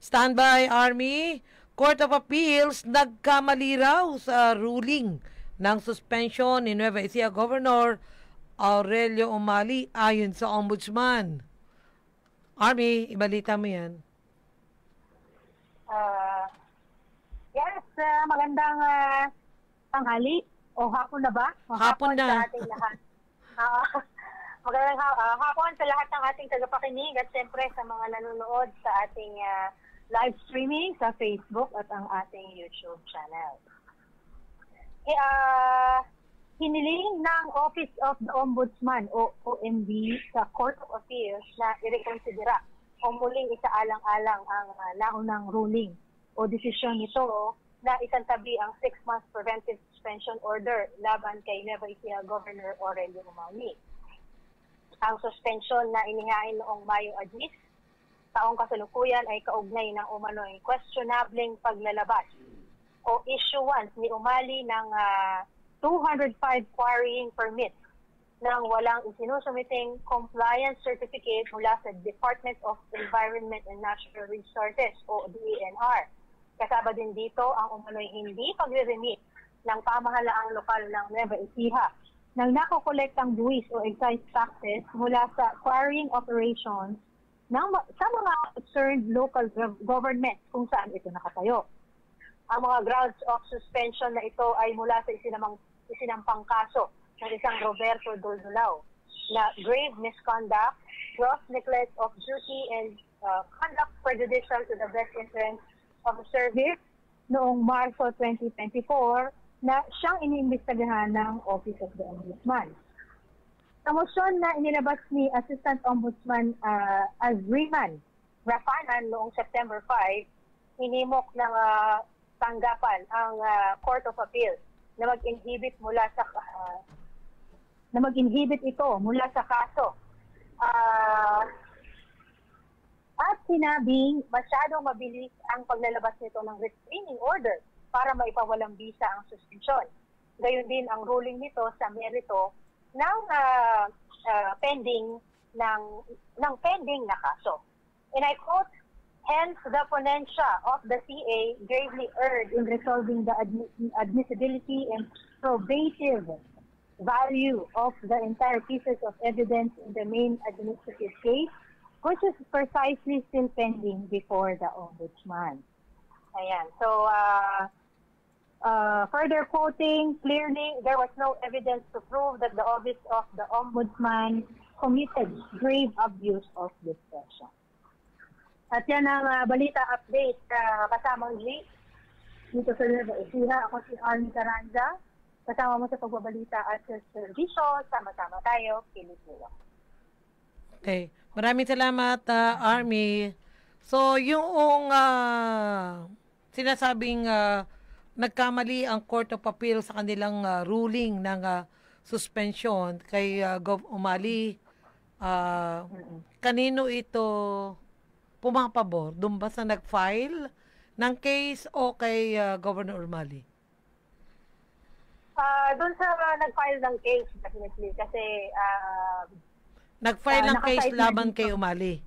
Standby, Army. Court of Appeals nagkamali raw sa ruling ng suspension ni Nueva Ecija Governor Aurelio Umali ayon sa Ombudsman. Army, ibalita mo yan. Yes, magandang tanghali o hapon na ba? Hapon na. Sa ating lahat. Magandang hapon sa lahat ng ating tagapakinig at siyempre sa mga nanonood sa ating live streaming sa Facebook at ang ating YouTube channel. Hiniling ng Office of the Ombudsman o OMB sa Court of Appeals na irekonsidera o muling isaalang-alang ang naunang ruling o desisyon nito na isantabi ang 6 months preventive suspension order laban kay Nueva Ecija Governor Aurelio Umali. Ang suspension na inihain noong Mayo Admis taong kasalukuyan ay kaugnay ng umano'y questionableng paglalabas o issuance ni Umali ng 205 quarrying permits nang walang isinusumiting compliance certificate mula sa Department of Environment and Natural Resources o DENR. Kasama din dito ang umano'y hindi pagre-remit ng pamahalaang lokal ng Nueva Ecija nang nakokolektang buwis o excise taxes mula sa quarrying operations sa mga concerned local government kung saan ito nakatayo. Ang mga grounds of suspension na ito ay mula sa isinampang kaso ng isang Roberto Doldolao na grave misconduct, gross neglect of duty, and conduct prejudicial to the best interest of the service noong Marso 2024 na siyang iniimbestigahan ng Office of the Ombudsman. Sa motion na inilabas ni Assistant Ombudsman Azriman Rafanan noong September 5, hinimok ng tanggapan ang Court of Appeals na mag-inhibit ito mula sa kaso. At sinabing masyadong mabilis ang paglalabas nito ng restraining order para maipawalang bisa ang suspensyon. Gayon din ang ruling nito sa merito ng pending na kaso. And I quote, hence the ponensya of the CA gravely erred in resolving the admissibility and probative value of the entire pieces of evidence in the main administrative case, which is precisely still pending before the Ombudsman. Ayan. So, further quoting, clearly there was no evidence to prove that the Office of the Ombudsman committed grave abuse of discretion. At yan ang balita update kasamang G dito sa Nueva Ecija. Ako si Arnie Carranza. Kasama mo sa pagbabalita at sa servisyo. Sama-sama tayo, Pilipino. Okay. Maraming salamat, Army. So, yung sinasabing nagkamali ang Court of Appeal sa kanilang ruling ng suspension kay Gov. Umali, kanino ito pumapabor? Doon ba sa nag-file ng case o kay Governor Umali? Doon sa nag-file ng case, definitely. Kasi nag-file ng case laban kay Umali.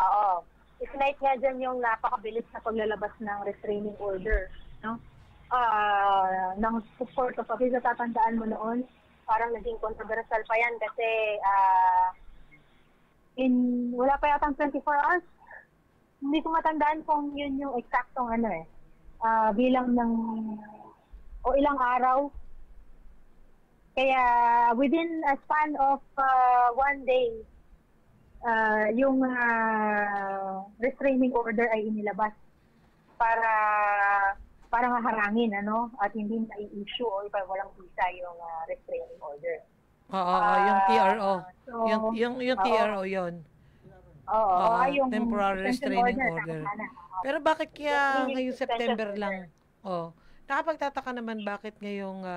Oo. Isinight nga dyan yung napakabilis na paglalabas ng restraining order. No? Ng support of Appeal, tatandaan mo noon, parang naging controversial pa yan kasi wala pa yatang 24 hours. Hindi ko matandaan kung yun yung eksaktong bilang ng o ilang araw. Kaya within a span of 1 day, yung restraining order ay inilabas para harangin at hindi na i-issue o walang visa yung restraining order. Oo, yung TRO. So, yung TRO yun. Oo, yung temporary restraining order. Pero bakit kaya ngayong September lang? Nakapagtataka naman bakit ngayong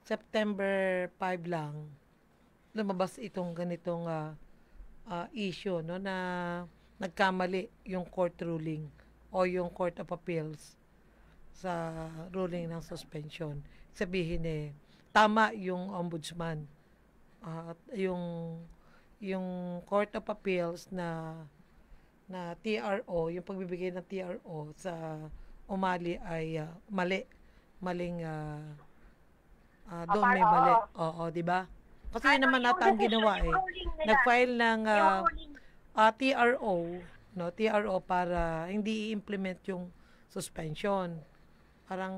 September 5 lang lumabas itong ganitong issue na nagkamali yung court ruling o yung Court of Appeals sa ruling ng suspension. Sabihin tama yung ombudsman at yung Court of Appeals na na TRO, yung pagbibigay ng TRO sa umali ay mali. Maling doon may mali. Oo. Oo, 'di ba? Kasi yun naman Yung nata ang decision, ginawa yung eh. ruling nila, Nag-file ng yung ruling, TRO, no? TRO para hindi i-implement yung suspension. Parang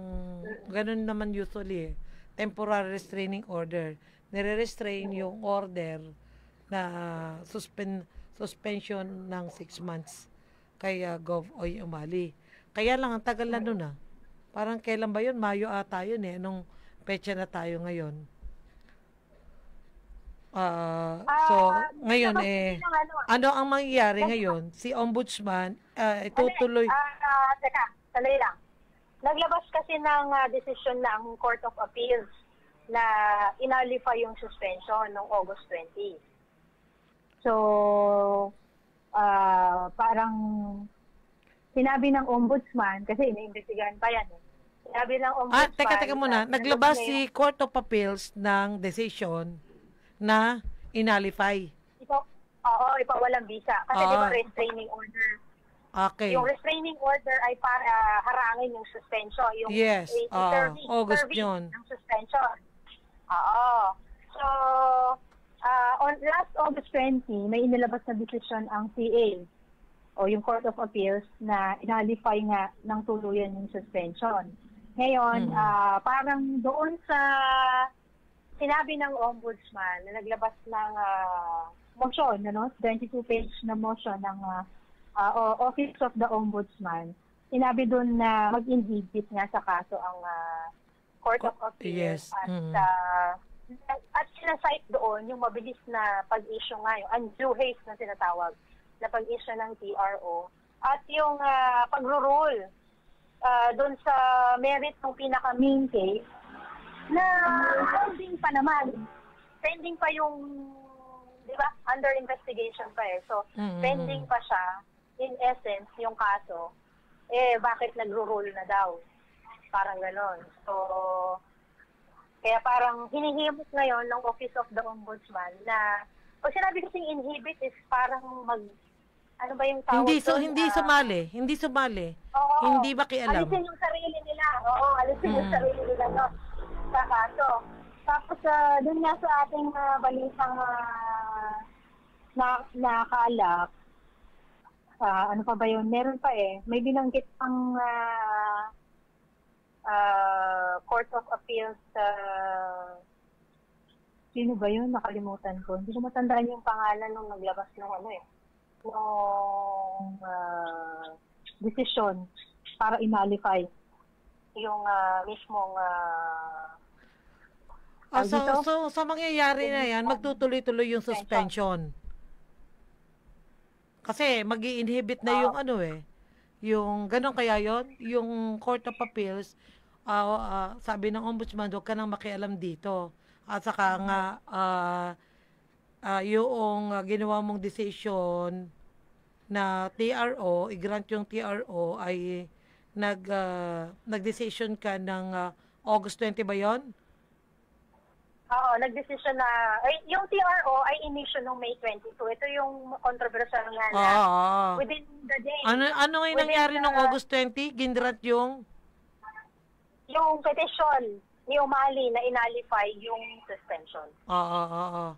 ganun naman usually eh. Temporary restraining order. Nire-restrain yung order na suspension ng 6 months kaya Gov. Oy Umali. Kaya lang ang tagal na nun ah. Parang kailan ba yun? Mayo ata yun eh. Anong petsa na tayo ngayon? So, ngayon eh, ano ang mangyayari ngayon? Si Ombudsman, itutuloy. Teka, sandali lang. Naglabas kasi ng decision ng Court of Appeals na inalify yung suspension noong August 20. So, parang sinabi ng Ombudsman, kasi iniimbestigahan pa yan eh. Sinabi ng Ombudsman... Teka muna. Naglabas si Court of Appeals ng decision na inalify. Ipawalang visa. Kasi di ba restraining order? Okay. Yung restraining order ay para harangin yung suspension. Yung yes. August yun. Ng suspension. Oo. So, on last August 20, may inilabas na decision ang CA o yung Court of Appeals na inalify nga ng tuluyan yung suspension. Ngayon, parang doon sa sinabi ng Ombudsman na naglabas ng motion, 22-page na motion ng Office of the Ombudsman, sinabi doon na mag-inhibit nga sa kaso ang Court of Appeals at sinasite doon yung mabilis na pag-issue nga, yung undue haste na tinatawag na pag-issue ng TRO at yung pagro-rule doon sa merit ng pinaka-main case na pending pa naman. Pending pa yung, di ba, under investigation pa eh. So, pending pa siya, in essence, yung kaso, bakit nagro-rule na daw? Parang ganon. So, kaya parang hinihimok ngayon ng Office of the Ombudsman na, pag sinabi kasing inhibit is parang ano ba yung tawag Hindi sumali. Oo, hindi makialam. Alisin yung sarili nila. Oo, alisin yung sarili nila, no? Sa kaso. Tapos, dun nga sa ating balitang nakalap, ano pa ba yun? Meron pa eh. May binanggit pang Court of Appeals sino ba yun? Nakalimutan ko. Hindi ko matandaan yung pangalan nung naglabas ng nung decision para inalify yung mismong so mangyayari na yan, magtutuloy-tuloy yung suspension. Kasi magi-inhibit na yung yung ganon kaya yon yung Court of Appeals, sabi ng Ombudsman, huwag ka nang makialam dito. At saka nga, yung ginawa mong decision na TRO, i-grant yung TRO ay nag-decision ka ng August 20 ba yon? Oo, nag-decision na, yung TRO ay initial noong May 22. Ito yung controversial nga na within the day. Ano yung nangyari noong August 20? Ginrant yung petition ni Umali na inalify yung suspension. Oo.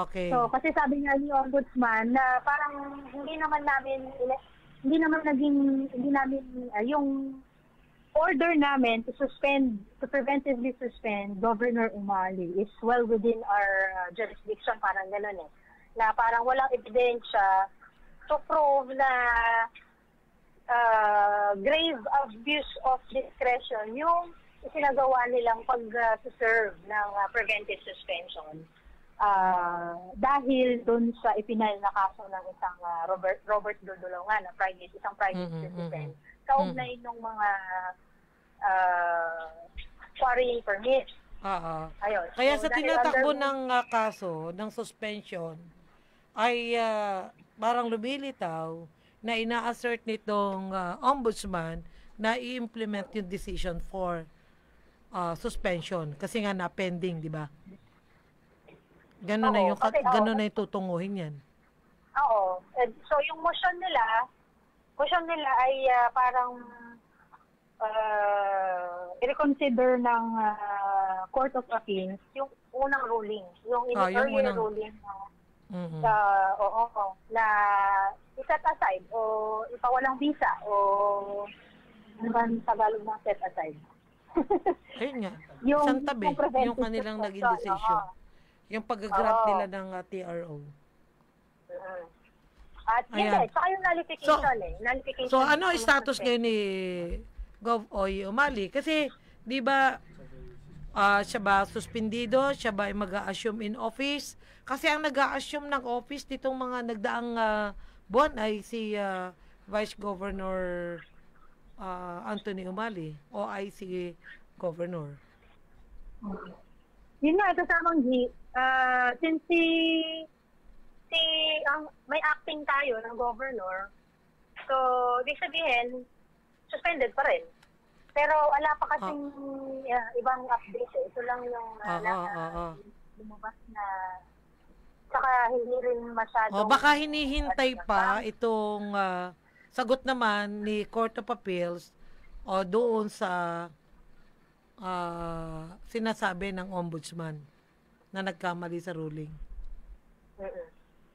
Okay. So, kasi sabi nga ni Ombudsman na parang hindi namin yung order namin to preventively suspend Governor Umali is well within our jurisdiction, parang gano'n eh. Na parang walang ebidensya to prove na grave abuse of discretion yung isinagawa nilang pag-serve ng preventive suspension. Dahil dun sa ipinal na kaso ng isang Robert Dudulongan na isang private citizen kaugnay ng mga quarrying permits. Ayun. Kaya sa tinatakbo ng kaso ng suspension ay parang lumilitaw na ina-assert nitong ombudsman na i-implement yung decision for suspension kasi nga na-pending, di ba? Ganun na yung tutunguhin yan. Oo. So, yung motion nila ay parang i-reconsider ng Court of Appeals yung unang ruling, yung earlier ruling na i-set aside o ipawalang visa o ano ba ang Tagalog ng set aside? Ayun nga. Isang tabi, yung kanilang naging decision. Yung pag-grant nila ng TRO. At yun saka yung nullification nullification. So, ano status ngayon ni Gov. Oy Umali? Kasi, di ba, siya ba suspendido? Siya ba mag-a-assume in office? Kasi ang nag-a-assume ng office ditong mga nagdaang buwan ay si Vice Governor Anthony Umali o ay si Governor. Yun nga, kasamang G, since may acting tayo ng governor, so, ibig sabihin, suspended pa rin. Pero wala pa kasing ibang update. Ito lang yung lumabas na saka hindi rin masyadong... baka hinihintay pa itong sagot naman ni Court of Appeals o doon sa sinasabi ng ombudsman na nagkamali sa ruling.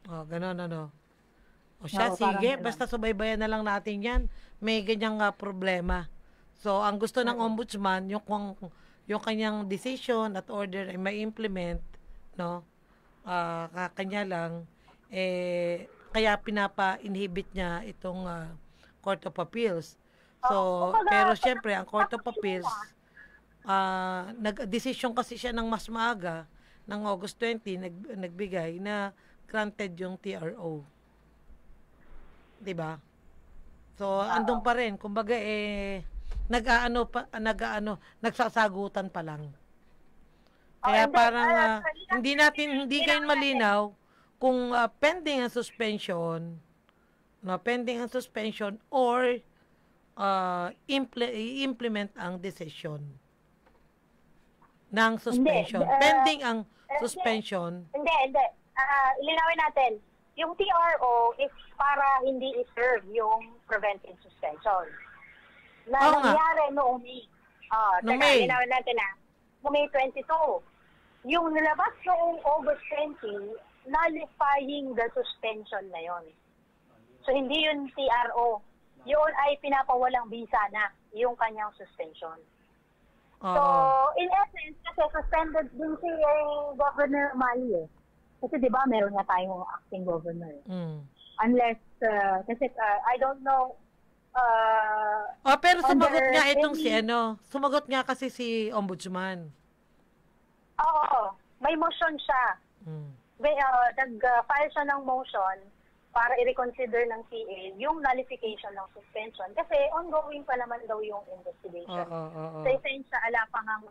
Ganon ano. O siya, sige, basta subaybayan na lang natin yan. May ganyang problema. So, ang gusto ng ombudsman, yung kanyang decision at order ay may implement, no? Kanya lang, kaya pinapa-inhibit niya itong Court of Appeals. So, pero syempre, ang Court of Appeals, nag-decision kasi siya ng mas maaga, ng August 20, nagbigay na granted yung TRO. Diba? So, andun pa rin. Kumbaga, nagsasagutan pa lang. Kaya parang, hindi kayo malinaw kung pending ang suspension, or implement ang decision ng suspension. Pending ang suspension. Hindi. Ilinawin natin. Yung TRO is para hindi i-serve yung preventive suspension. Nangyari noong May. Ilinawin natin noong May 22. Yung nilabas noong August 20, nullifying the suspension na yon. So, hindi yun TRO. Yun ay pinapawalang visa na yung kanyang suspension. So, in essence, kasi suspended din si Governor Umali Kasi di ba meron nga tayong acting governor. Unless, kasi I don't know. Pero sumagot nga itong sumagot nga kasi si Ombudsman. Oo, may motion siya. Nag-file siya ng motion para i-reconsider ng CA yung nullification ng suspension. Kasi ongoing pa naman daw yung investigation. So, essentially, ala pa nga,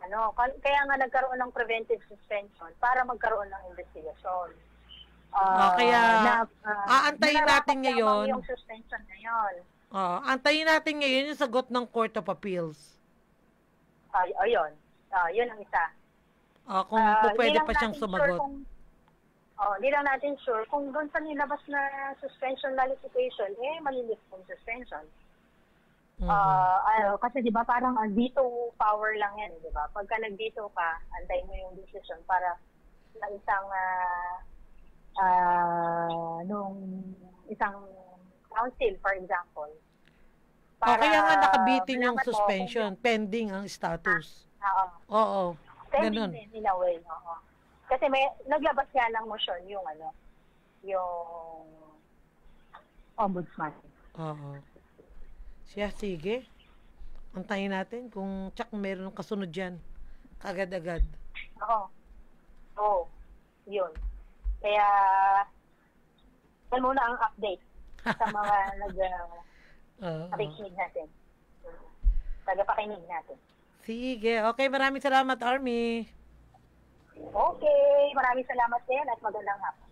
kaya nga nagkaroon ng preventive suspension para magkaroon ng investigation. Kaya, aantayin natin ngayon. Yung suspension na yun. Antayin natin ngayon yung sagot ng Court of Appeals. Ayun. Yun ang isa. Kung pwede pa siyang sumagot. Hindi lang natin sure kung doon sa nilabas na suspension nullification, malilift yung suspension. Kasi di ba parang veto power lang yan, di ba? Pagka nag-veto ka, antayin mo yung decision para na isang council, for example. Kaya nga nakabitin yung suspension, pending ang status. Oo. Pending din, in a way. Kasi may naglabas nga ng motion yung ombudsman. Siya, sige. Antayin natin kung meron kasunod dyan. Agad-agad. Yun. Kaya, yan muna ang update sa mga nakikinig natin. Tagapakinig natin. Sige. Okay, maraming salamat, Army. Okay, maraming salamat din at magandang hapon.